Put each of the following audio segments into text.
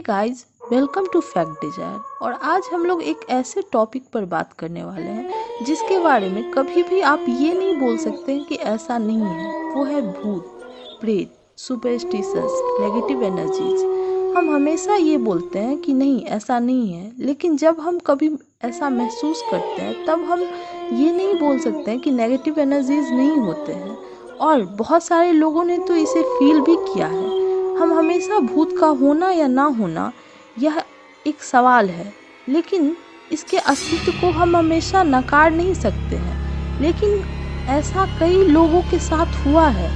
Guys, welcome to fact desire. और आज हम लोग एक ऐसे टॉपिक पर बात करने वाले हैं जिसके बारे में कभी भी आप ये नहीं बोल सकते कि ऐसा नहीं है। वो है भूत, प्रेत, सुपरस्टिशंस, नेगेटिव एनर्जीज। हम हमेशा ये बोलते हैं कि नहीं ऐसा नहीं है, लेकिन जब हम कभी ऐसा महसूस करते हैं तब हम ये नहीं बोल सकते हैं कि नेगेटिव एनर्जीज नहीं होते हैं। और बहुत सारे लोगों ने तो इसे फील भी किया है। हम हमेशा भूत का होना या ना होना यह एक सवाल है, लेकिन इसके अस्तित्व को हम हमेशा नकार नहीं सकते हैं। लेकिन ऐसा कई लोगों के साथ हुआ है,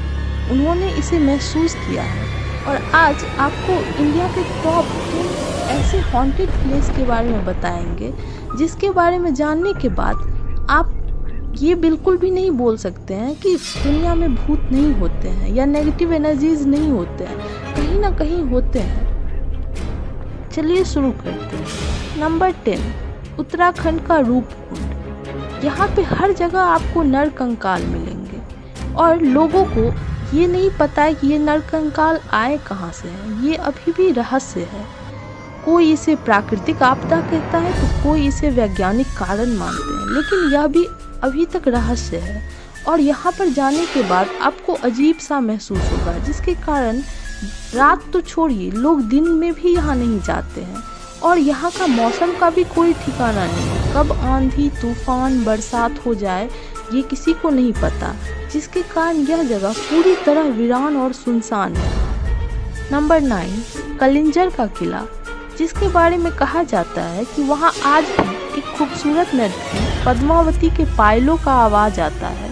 उन्होंने इसे महसूस किया है। और आज आपको इंडिया के टॉप 10 ऐसे हॉन्टेड प्लेस के बारे में बताएंगे जिसके बारे में जानने के बाद आप ये बिल्कुल भी नहीं बोल सकते हैं कि दुनिया में भूत नहीं होते हैं या नेगेटिव एनर्जीज नहीं होते हैं। कहीं ना कहीं होते हैं। चलिए शुरू करते हैं। नंबर 10, उत्तराखंड का रूपकुंड। यहाँ पे हर जगह आपको नर कंकाल मिलेंगे और लोगों को ये नहीं पता है कि ये नर कंकाल आए कहाँ से हैं। ये अभी भी रहस्य है। कोई इसे प्राकृतिक आपदा कहता है तो कोई इसे वैज्ञानिक कारण मानते हैं, लेकिन यह भी अभी तक रहस्य है। और यहाँ पर जाने के बाद आपको अजीब सा महसूस होगा, जिसके कारण रात तो छोड़िए, लोग दिन में भी यहाँ नहीं जाते हैं। और यहाँ का मौसम का भी कोई ठिकाना नहीं है, कब आंधी तूफान बरसात हो जाए ये किसी को नहीं पता, जिसके कारण यह जगह पूरी तरह वीरान और सुनसान है। नंबर 9, कलिंजर का किला, जिसके बारे में कहा जाता है कि वहाँ आज भी एक खूबसूरत नर्तकी पद्मावती के पायलों का आवाज आता है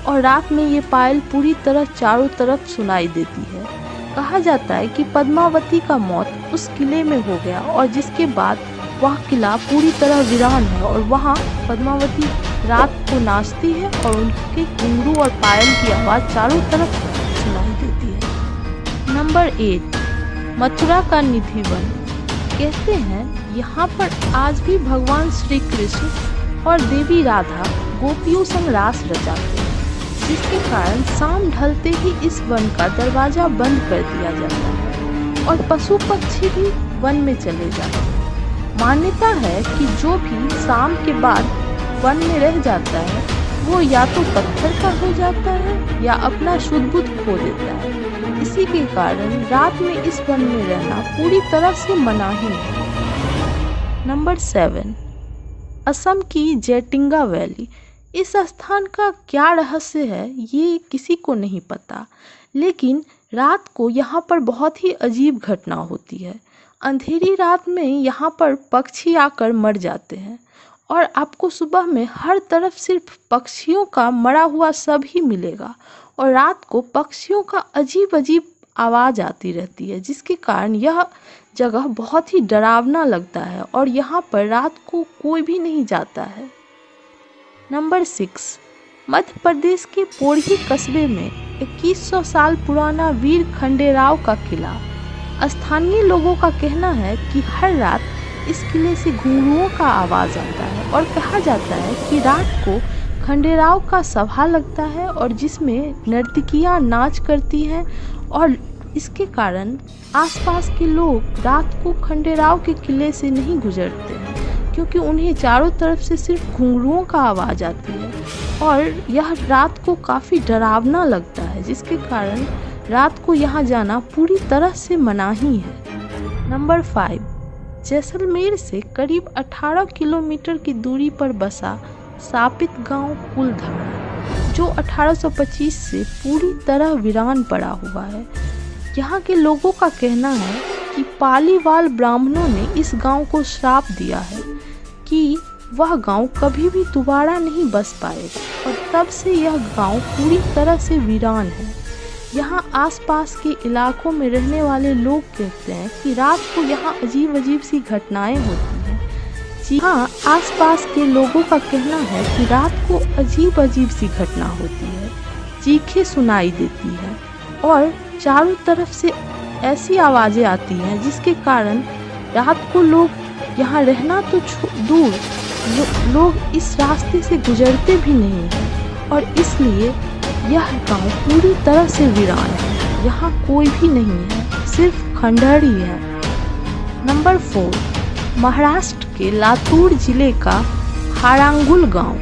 और रात में ये पायल पूरी तरह चारों तरफ सुनाई देती है। कहा जाता है कि पद्मावती का मौत उस किले में हो गया और जिसके बाद वह किला पूरी तरह वीरान है और वहाँ पद्मावती रात को नाचती है और उनके घुंघरू और पायल की आवाज़ चारों तरफ सुनाई देती है। नंबर 8, मथुरा का निधि वन। कहते हैं यहाँ पर आज भी भगवान श्री कृष्ण और देवी राधा गोपियों संग रास रचाते हैं, जिसके कारण शाम ढलते ही इस वन का दरवाजा बंद कर दिया जाता है और पशु पक्षी भी वन में चले जाते हैं। मान्यता है कि जो भी शाम के बाद वन में रह जाता है वो या तो पत्थर का हो जाता है या अपना शुद्ध बुद्ध खो देता है। इसी के कारण रात में इस वन में रहना पूरी तरह से मनाही है। नंबर 7, असम की जैटिंगा वैली। इस स्थान का क्या रहस्य है ये किसी को नहीं पता, लेकिन रात को यहाँ पर बहुत ही अजीब घटना होती है। अंधेरी रात में यहाँ पर पक्षी आकर मर जाते हैं और आपको सुबह में हर तरफ सिर्फ पक्षियों का मरा हुआ शव ही मिलेगा और रात को पक्षियों का अजीब अजीब आवाज़ आती रहती है, जिसके कारण यह जगह बहुत ही डरावना लगता है और यहाँ पर रात को कोई भी नहीं जाता है। नंबर 6, मध्य प्रदेश के पोरही कस्बे में 2100 साल पुराना वीर खंडेराव का किला। स्थानीय लोगों का कहना है कि हर रात इस किले से घुंघरुओं का आवाज़ आता है और कहा जाता है कि रात को खंडेराव का सभा लगता है और जिसमें नर्तकियां नाच करती हैं और इसके कारण आसपास के लोग रात को खंडेराव के किले से नहीं गुजरते हैं, क्योंकि उन्हें चारों तरफ से सिर्फ घुंघरुओं का आवाज़ आती है और यह रात को काफ़ी डरावना लगता है, जिसके कारण रात को यहाँ जाना पूरी तरह से मनाही है। नंबर 5, जैसलमेर से करीब 18 किलोमीटर की दूरी पर बसा सापित गांव कुलधारा, जो 1825 से पूरी तरह वीरान पड़ा हुआ है। यहाँ के लोगों का कहना है कि पालीवाल ब्राह्मणों ने इस गांव को श्राप दिया है कि वह गांव कभी भी दोबारा नहीं बस पाएगा और तब से यह गांव पूरी तरह से वीरान है। यहाँ आसपास के इलाकों में रहने वाले लोग कहते हैं कि रात को यहाँ अजीब अजीब सी घटनाएं होती हैं। जी हाँ, आसपास के लोगों का कहना है कि रात को अजीब अजीब सी घटना होती है, चीखें सुनाई देती हैं और चारों तरफ से ऐसी आवाज़ें आती हैं जिसके कारण रात को लोग यहाँ रहना तो दूर, लोग इस रास्ते से गुजरते भी नहीं हैं और इसलिए यह गांव पूरी तरह से वीरान है। यहाँ कोई भी नहीं है, सिर्फ खंडहर ही है। नंबर 4, महाराष्ट्र के लातूर जिले का हारांगुल गांव।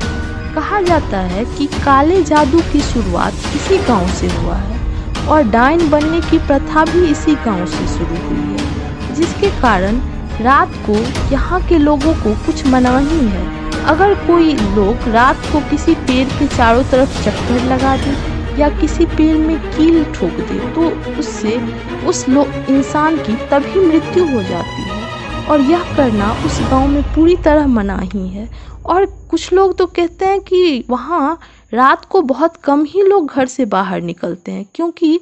कहा जाता है कि काले जादू की शुरुआत इसी गांव से हुआ है और डायन बनने की प्रथा भी इसी गांव से शुरू हुई है, जिसके कारण रात को यहाँ के लोगों को कुछ मनाही है। अगर कोई लोग रात को किसी पेड़ के चारों तरफ चक्कर लगा दे या किसी पेड़ में कील ठोक दे तो उससे उस इंसान की तभी मृत्यु हो जाती है और यह करना उस गांव में पूरी तरह मनाही है। और कुछ लोग तो कहते हैं कि वहाँ रात को बहुत कम ही लोग घर से बाहर निकलते हैं क्योंकि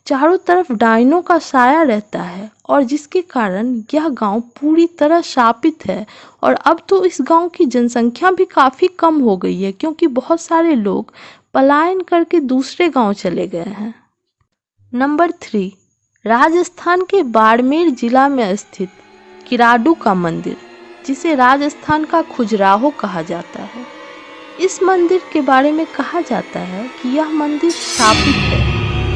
चारों तरफ डायनों का साया रहता है और जिसके कारण यह गांव पूरी तरह शापित है। और अब तो इस गांव की जनसंख्या भी काफ़ी कम हो गई है क्योंकि बहुत सारे लोग पलायन करके दूसरे गांव चले गए हैं। नंबर 3, राजस्थान के बाड़मेर जिला में स्थित किराडू का मंदिर, जिसे राजस्थान का खजुराहो कहा जाता है। इस मंदिर के बारे में कहा जाता है कि यह मंदिर शापित है।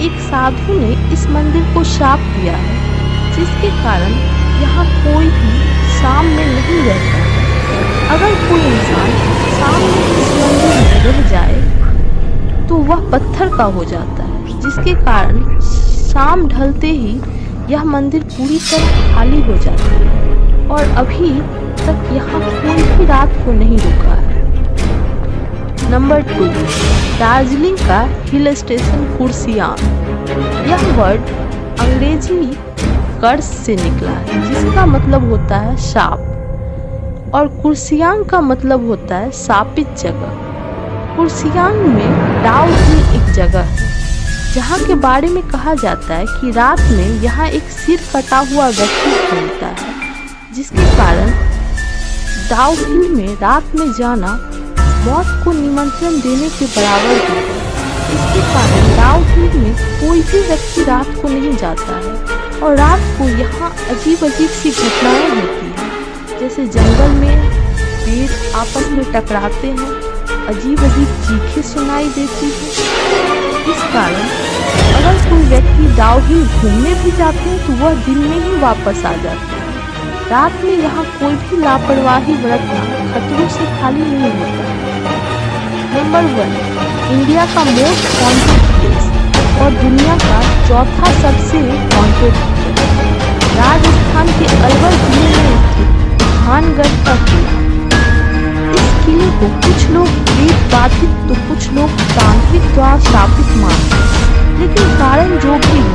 एक साधु ने इस मंदिर को शाप दिया है, जिसके कारण यहाँ कोई भी शाम में नहीं रहता है। अगर कोई इंसान शाम में इस मंदिर में रह जाए तो वह पत्थर का हो जाता है, जिसके कारण शाम ढलते ही यह मंदिर पूरी तरह खाली हो जाता है और अभी तक यहाँ कोई भी रात को नहीं रुका है। नंबर 2, दार्जिलिंग का हिल स्टेशन कुर्सियांग। यह वर्ड अंग्रेजी कर्स से निकला है जिसका मतलब होता है शाप और कुर्सियांग का मतलब होता है शापित जगह। कुर्सियांग में डाउ हिल एक जगह है जहाँ के बारे में कहा जाता है कि रात में यहाँ एक सिर कटा हुआ व्यक्ति घूमता है, जिसके कारण डाउ हिल में रात में जाना मौत को निमंत्रण देने के बराबर है। इसके कारण डाउ हिल में कोई भी व्यक्ति रात को नहीं जाता है और रात को यहाँ अजीब अजीब सी घटनाएं होती हैं, जैसे जंगल में पेड़ आपस में टकराते हैं, अजीब अजीब चीखें सुनाई देती हैं। इस कारण अगर कोई व्यक्ति डाउ हिल घूमने भी जाते हैं तो वह दिन में ही वापस आ जाते हैं। रात में यहाँ कोई भी लापरवाही बरतना खतरों से खाली नहीं होता। नंबर 1, इंडिया का मोस्ट हॉन्टेड प्लेस और दुनिया का चौथा सबसे हॉन्टेड प्लेस, राजस्थान के अलवर जिले में स्थित भानगढ़ का किला। इस किले को कुछ लोग प्रेत बाधित तो कुछ लोग तांत्रिक द्वारा शापित मानते हैं, लेकिन कारण जो भी हो,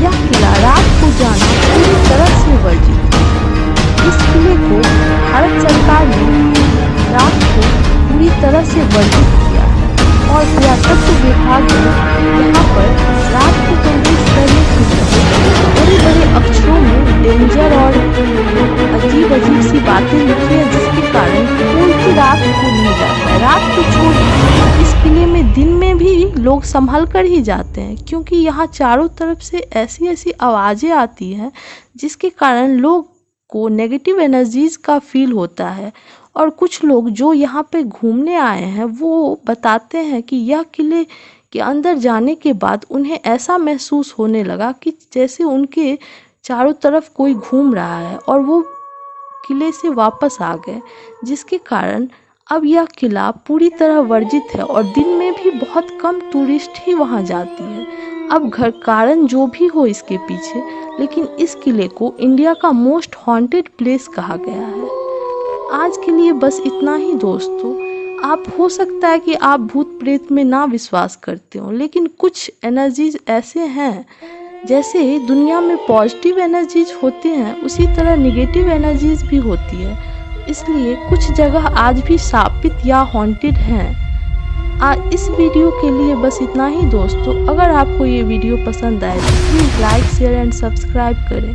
यह किला रात को जाना पूरी तरह से वर्जित है। इस किले को भारत सरकार ने रात को पूरी तरह से वर्जित किया है और पुरातत्व विभाग ने यहाँ पर रात को प्रवेश करने के लिए बड़े बड़े अक्षरों में डेंजर और अजीब अजीब सी बातें लिखी है, जिसके कारण कोई भी रात को नहीं जाता है। रात को छोड़ इस किले में दिन में भी लोग संभल कर ही जाते हैं क्योंकि यहाँ चारों तरफ से ऐसी ऐसी आवाज़ें आती हैं जिसके कारण लोग को नेगेटिव एनर्जीज का फील होता है। और कुछ लोग जो यहाँ पे घूमने आए हैं वो बताते हैं कि यह किले के अंदर जाने के बाद उन्हें ऐसा महसूस होने लगा कि जैसे उनके चारों तरफ कोई घूम रहा है और वो किले से वापस आ गए, जिसके कारण अब यह किला पूरी तरह वर्जित है और दिन में भी बहुत कम टूरिस्ट ही वहाँ जाती है। अब घर कारण जो भी हो इसके पीछे, लेकिन इस किले को इंडिया का मोस्ट हॉन्टेड प्लेस कहा गया है। आज के लिए बस इतना ही दोस्तों। आप हो सकता है कि आप भूत प्रेत में ना विश्वास करते हो, लेकिन कुछ एनर्जीज ऐसे हैं, जैसे दुनिया में पॉजिटिव एनर्जीज होती हैं उसी तरह निगेटिव एनर्जीज भी होती है। इसलिए कुछ जगह आज भी शापित या हॉन्टेड हैं। इस वीडियो के लिए बस इतना ही दोस्तों। अगर आपको ये वीडियो पसंद आए तो please like share and subscribe करें।